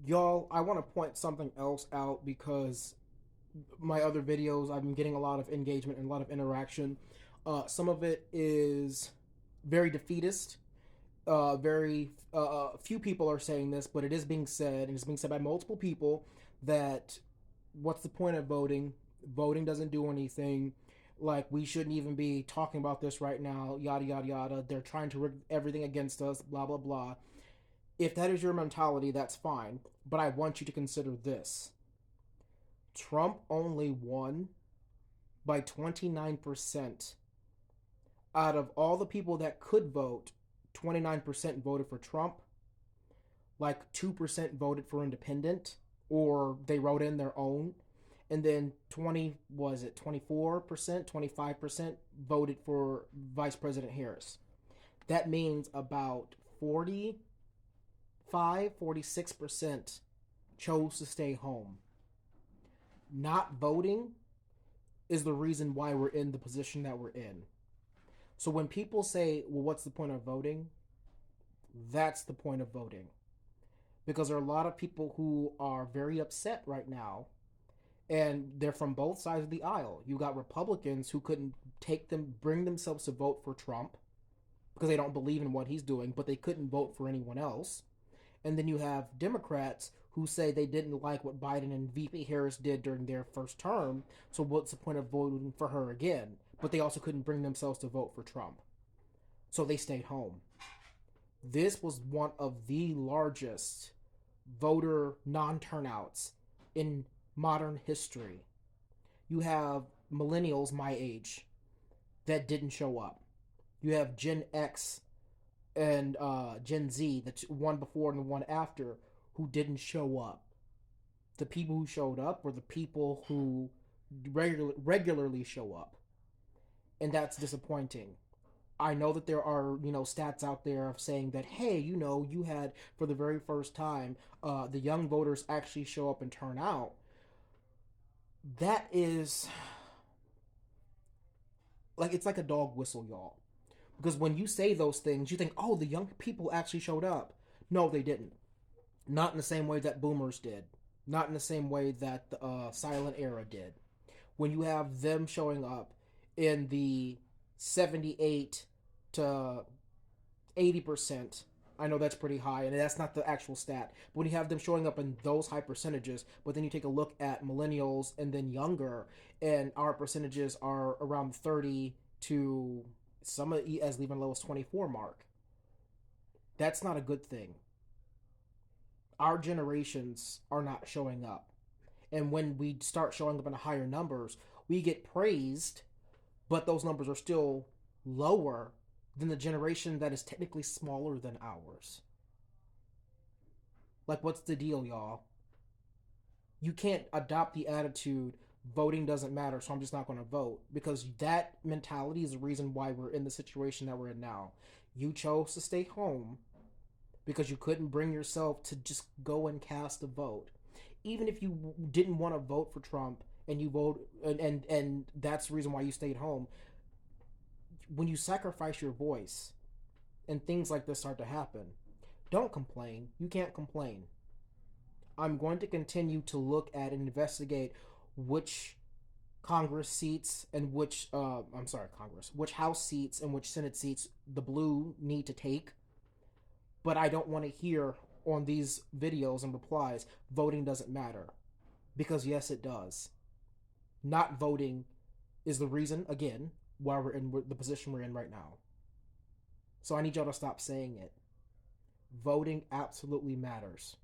Y'all, I want to point something else out because my other videos, I've been getting a lot of engagement and a lot of interaction. Some of it is very defeatist. Very few people are saying this, but it is being said, and it's being said by multiple people that what's the point of voting? Voting doesn't do anything. Like, we shouldn't even be talking about this right now. Yada yada yada. They're trying to rig everything against us. Blah blah blah. If that is your mentality, that's fine. But I want you to consider this: Trump only won by 29%. Out of all the people that could vote, 29% voted for Trump. Like 2% voted for independent, or they wrote in their own. And then 20, was it 24%, 25% voted for Vice President Harris. That means about 45, 46% chose to stay home. Not voting is the reason why we're in the position that we're in. So when people say, well, what's the point of voting? That's the point of voting. Because there are a lot of people who are very upset right now, and they're from both sides of the aisle. You got Republicans who couldn't bring themselves to vote for Trump because they don't believe in what he's doing, but they couldn't vote for anyone else. And then you have Democrats who say they didn't like what Biden and VP Harris did during their first term, so what's the point of voting for her again? But they also couldn't bring themselves to vote for Trump. So they stayed home. This was one of the largest voter non turnouts in modern history. You have millennials my age that didn't show up. You have Gen X and Gen Z, the one before and the one after, who didn't show up. The people who showed up were the people who regularly show up, and that's disappointing. I know that there are, stats out there of saying that, hey, you had for the very first time, the young voters actually show up and turn out. That is like, it's like a dog whistle, y'all. Because when you say those things, you think, oh, the young people actually showed up. No, they didn't. Not in the same way that boomers did. Not in the same way that the silent era did. When you have them showing up in the 78 to 80%, I know that's pretty high, and that's not the actual stat. But when you have them showing up in those high percentages, but then you take a look at millennials and then younger, and our percentages are around 30 to some as even low as 24 mark. That's not a good thing. Our generations are not showing up. And when we start showing up in higher numbers, we get praised, but those numbers are still lower than the generation that is technically smaller than ours. Like, what's the deal, y'all? You can't adopt the attitude voting doesn't matter, so I'm just not going to vote, because that mentality is the reason why we're in the situation that we're in now. You chose to stay home because you couldn't bring yourself to just go and cast a vote. Even if you didn't want to vote for Trump and you vote, and that's the reason why you stayed home, when you sacrifice your voice and things like this start to happen, don't complain. You can't complain. I'm going to continue to look at and investigate which Congress seats and which House seats and which Senate seats the blue need to take. But I don't want to hear on these videos and replies, voting doesn't matter. Because yes, it does. Not voting is the reason, again, why we're in the position we're in right now. So I need y'all to stop saying it. Voting absolutely matters.